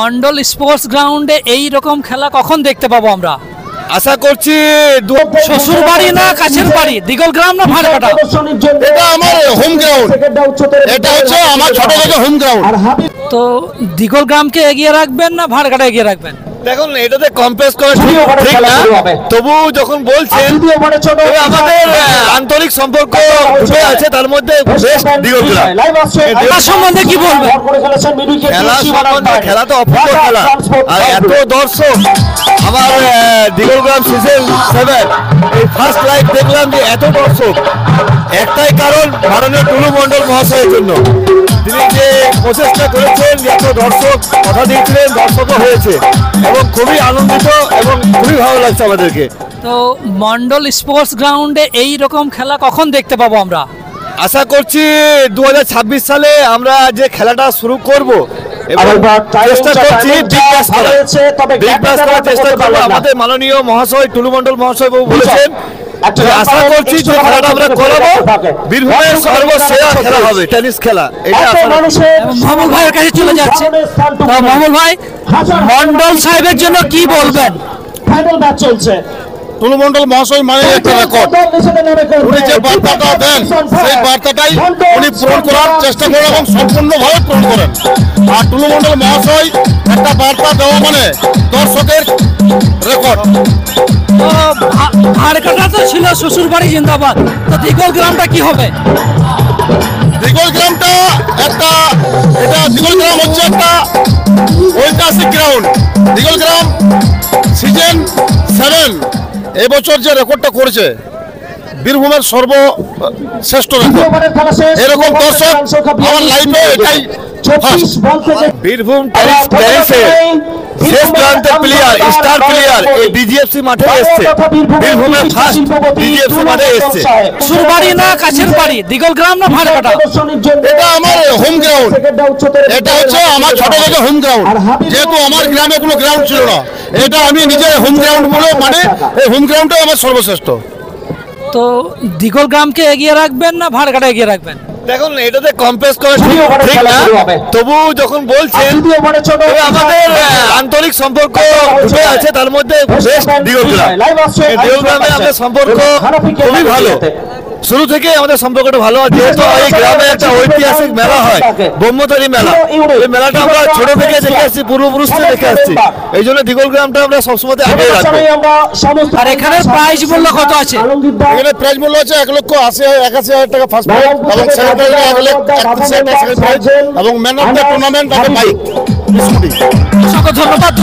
Mondal sports গ্রাউন্ডে এই রকম খেলা কখন দেখতে পাবো আমরা? আশা করছি শ্বশুর বাড়ি না কাছের বাড়ি, দিগল গ্রাম না ভাড়কাটা? এটা আমার হোম গ্রাউন্ড, এটা হচ্ছে আমার ছোট থেকে হোম গ্রাউন্ড। তো দিগল গ্রামকে এগিয়ে রাখবেন না ভাড়কাটা এগিয়ে রাখবেন? দেখুন এটাতে কম্পেয়ার করা ঠিক না, তবু যখন বলছেন আমাদের আন্তরিক সম্পর্ক ঢুকে আছে, তার মধ্যে বেস্ট দিগল গ্রাম। খেলা সম্বন্ধে কি বলবেন? খেলা সম্বন্ধে খেলা তো অপূর্ব খেলা, আর এত দর্শক আমার দিগল গ্রাম সিজন 7 এই ফার্স্ট লাইভ দেখলাম যে এত দর্শক, একটাই কারণ মাননীয় টুলু মণ্ডল মহাশয়ের জন্য। তিনি যে প্রচেষ্টা করেছেন, এত দর্শক কথা দিয়েছিলেন, দর্শকও হয়েছে এবং খুবই আনন্দিত এবং খুবই ভালো লাগছে আমাদেরকে। তো মন্ডল স্পোর্টস গ্রাউন্ডে এই রকম খেলা কখন দেখতে পাবো আমরা? আশা করছি 2026 সালে আমরা যে খেলাটা শুরু করব চেষ্টা করছি বিগ ব্যাশ করার চেষ্টা করবো। আমাদের মাননীয় মহাশয় টুলু মণ্ডল মহাশয় বাবু বলেছেন, আশা করছি যে খেলাটা আমরা করাবো, বীরভূমের সর্বসেরা খেলা হবে টেনিস খেলা। এটা মামুল ভাইয়ের কাছে চলে যাচ্ছে। তো মামুল ভাই, মন্ডল সাহেবের জন্য কি বলবেন? ফাইনাল ম্যাচ চলছে। টুলু মণ্ডল মহাশয় মানে একটা রেকর্ড, উনি যে বার্তাটা দেন সেই বার্তাটাই উনি পূরণ করার চেষ্টা করেন এবং সম্পূর্ণভাবে পূরণ করেন। আর টুলু মণ্ডল মহাশয় একটা বার্তা দেওয়া মানে দর্শকের রেকর্ড। ভাড়কাটা তো ছিল শ্বশুর বাড়ি জিন্দাবাদ, তো দিগল গ্রামটা কি হবে? দিগল গ্রামটা একটা, এটা দিগল গ্রাম হচ্ছে একটা ঐতিহাসিক গ্রাউন্ড। দিগল গ্রাম সিজন 7 এবছর যে রেকর্ডটা করেছে, বীরভূমের সর্বশ্রেষ্ঠ রেকর্ড। এরকম দর্শক আমার লাইফে এটাই বীরভূম টেনিসে শেষ প্রান্তের প্লেয়ার, স্টার প্লেয়ার এই ডিজিএফসি মাঠে এসছে, বীরভূমের ফার্স্ট ডিজিএফসি মাঠে এসছে। শ্বশুর বাড়ি না কাছের বাড়ি, দিগল গ্রাম না ভাড়কাটা? এটা আমার হোম গ্রাউন্ড, এটা হচ্ছে আমার ছোট থেকে হোম গ্রাউন্ড। যেহেতু আমার গ্রামে কোনো গ্রাউন্ড ছিল না, এটা আমি নিজের হোম গ্রাউন্ড বলে মানে এই হোম গ্রাউন্ডটাই আমার সর্বশ্রেষ্ঠ। তো দিগল গ্রামকে এগিয়ে রাখবেন না ভাড়কাটা এগিয়ে রাখবেন? দেখুন এটাতে কম্পেয়ার করা ঠিক না, তবু যখন বলছেন আমাদের আন্তরিক সম্পর্ক ঢুকে আছে, তার মধ্যে বেস্ট দিগল গ্রাম। দিগল গ্রামে আমাদের সম্পর্ক খুবই ভালো, শুরু থেকে আমাদের সম্পর্কটা ভালো। যেহেতু এই গ্রামে একটা ঐতিহাসিক মেলা হয়, ব্রহ্মচারী মেলা, এই মেলাটা আমরা ছোট থেকে দেখে আসছি, পূর্বপুরুষ থেকে দেখে আসছি, এই জন্য দিগল গ্রামটা আমরা সবসময় আগে রাখবো। আর এখানে প্রাইজ মূল্য কত আছে? এখানে প্রাইজ মূল্য আছে 1,81,000 টাকা ফার্স্ট প্রাইজ, এবং সেকেন্ড প্রাইজ 1,31,000 টাকা সেকেন্ড প্রাইজ, এবং man of the tournament bike. ধন্যবাদ।